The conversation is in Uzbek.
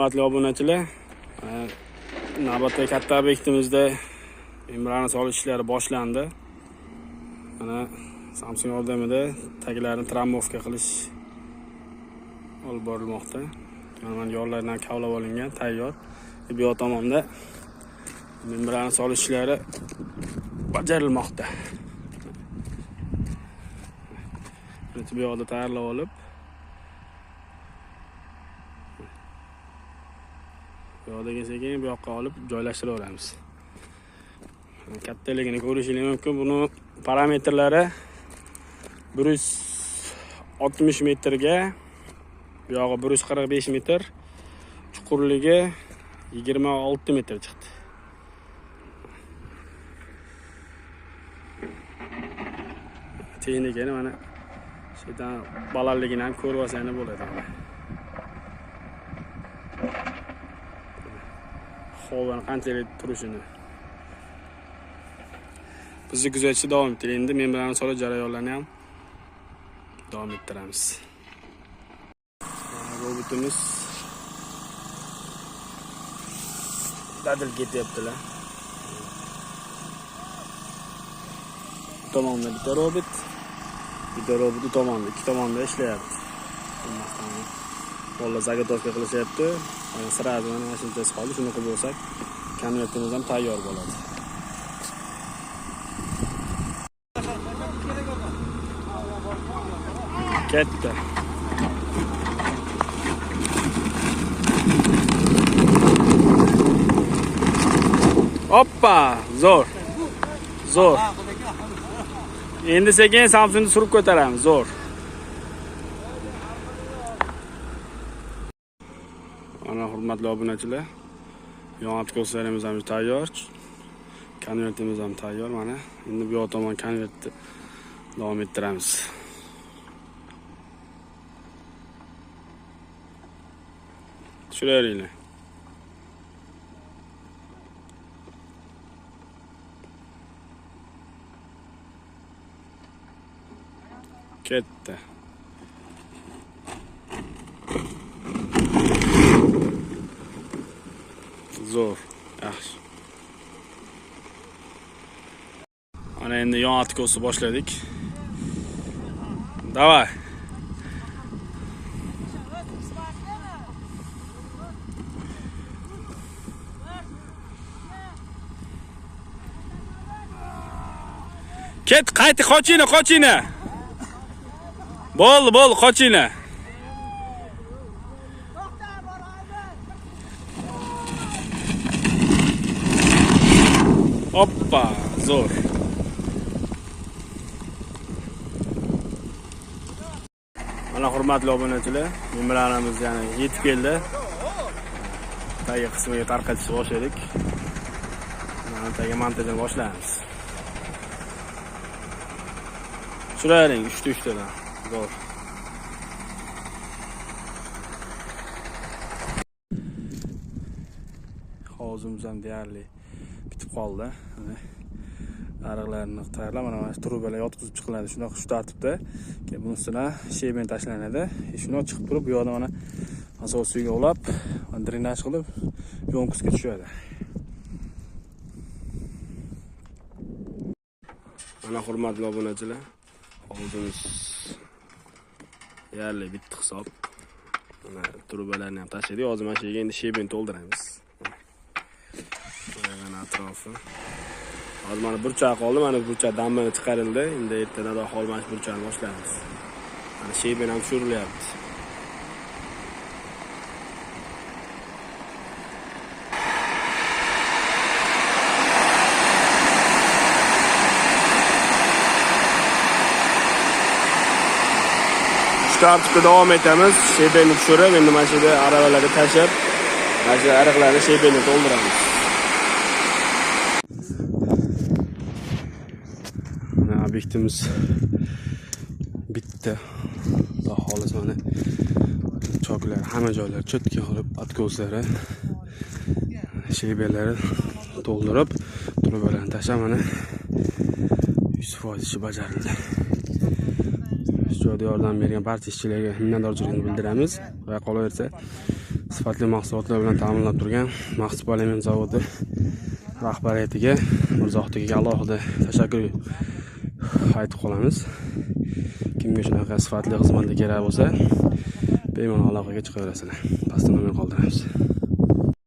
Hurmatli obunachilar, navbatdagi katta obyektimizda membrana solish ishlari boshlandi. Mana Samsung yordamida taglarini trammovka qilish olib borilmoqda. Mana yo'llardan kavlab olingan, tayyor. Bu yoq tomonda membrana solish ishlari bajarilmoqda. Bu yoqda tayyorlab olib, yo'ldan sekin bu yoqqa olib joylashtiraveramiz. Kattaligini ko'rishingiz mumkin. Buni parametrlari 160 metrga, bu yog'i 145 metr, chuqurligi 26 metr chiqdi. Texnikani mana shundan balandligini ham ko'rib olsangiz bo'ladi. Hovani qanchalik turishini bizni kuzatishda davom ettiring. Endi membrana solish jarayonlarini ham davom ettiramiz. Robotimiz dadil ketyaptilar. Bu tomonda bitta robot, bu tomonda, ikki tomonda ishlayapti. Bolalar zagotovka qilishyapti. Sirasi mana mashinasi qoldi. Shuni qilib bo'lsak, konvertimiz ham tayyor bo'ladi. Ketdi. Hoppa, zo'r. Zo'r. Endi sekin Samsungni surib ko'taramiz, zo'r. Mana hurmatli obunachilar, yon atkoslarimiz ham tayyor. Konvertimiz ham tayyor mana. Endi bu yoq tomon konvertni davom ettiramiz. Tushiringlar. Ketdi. Zo'r, yaxshi. Ana endi yon atkosni boshladik. Davay. Ket, qayt, qochinglar. Bo'ldi, qochinglar. Hoppa, zo'r. Mana hurmatli obunachilar, membranamiz yana yetib keldi. Tagi qismiga tarqatishni boshladik. Mana tagi montajni boshlaymiz. Tushiraring 3 tadan. Zo'r. Hozimiz ham deyarli bitib qoldi. Ariqlarni tayyorlab, mana trubalar yotqizib chiqiladi. Shunaqa shu tartibda. Keyin buni ustidan sheben tashlanadi. Shuni chiqib turib, bu yoqda mana asosiga ulab, drenaj qilib, yo'nqisga tushadi. Mana hurmatli obunachilar, hozimiz deyarli bitti hisob. Mana trubalarni ham tashladik. Hozir mana shu yerga endi sheben to'ldiramiz. Mana atrofi. Hozir mana burchak qoldi. Mana burchak dammini chiqarildi. Endi ertadan hol mana burchakni boshlaymiz. Mana sheben ham tushirilyapti. Tartibda davom etamiz. Shebenni tushirib, endi mana shu yerda aravalarga tashib, mana shu ariqlarni shebenni to'ldiramiz. Mana obyektimiz bitta. Xudo xohlasa mana choklar, hamma joylar cho'tka qilib, atkoslari, shebenlari to'ldirib, trubalarni tashlab mana 100% ishi bajarildi. Joyda yordam bergan barcha ishchilarga minnatdorchiligimizni bildiramiz va qolaversa sifatli mahsulotlar bilan ta'minlab turgan Maqsud Polymer zavodi rahbariyatiga, Mirzohid akaga alohida tashakkur aytib qolamiz. Kimga shunaqa sifatli xizmatlar kerak bo'lsa, bemalol aloqaga chiqaverasizlar. Pastda nomer qoldiramiz.